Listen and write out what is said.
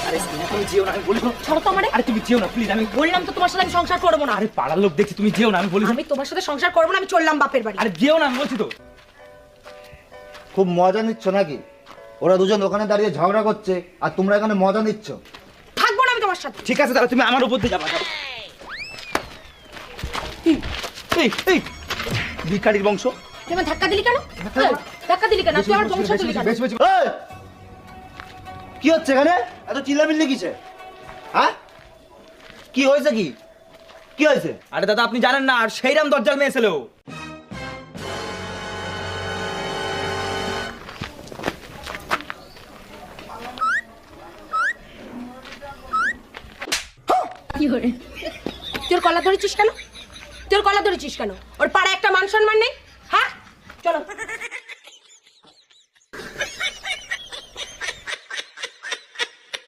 আরে তুমি যেও না, আমি বলি শোনো। ছাড়ো তো আমারে। আরে তুমি যেও না প্লিজ, আমি বললাম তো তোমার সাথে আমি সংসার করবো না। আরে পাড়ার লোক দেখছি, তুমি যেও না, আমি বলি শোনো। আমি তোমার সাথে সংসার করবো না, আমি চললাম বাপের বাড়ি। আরে যেও না, আমি বলছি তো। খুব মজা নিচ্ছ নাকি? ওরা দুজন ওখানে দাঁড়িয়ে ঝগড়া করছে আর তোমরা এখানে মজা নিচ্ছ। থাকবো না আমি তোমার সাথে। ঠিক আছে তাহলে তুমি আমার উপর দিয়ে যাবা, যাও। এই ভিখারির বংশ। তুই আমার ধাক্কা দিলি কেন? ধাক্কা দিলি কেন? তুই আমার বংশ দিলি কেন? বেশ বেশ। এই! কি হচ্ছে এখানে? এত চিল্লামিল্লি কিসে? হ্যাঁ, কি হয়েছে? কি কি হয়েছে? আরে দাদা আপনি জানেন না, আর সেইরাম দরজাল মেয়ে ছিল। কি হরে? তোর কলা ধরেছিস কেন? তোর কলা ধরেছিস কেন? ওর পাড়ায় একটা মান সম্মান নেই? হ্যাঁ, চলো।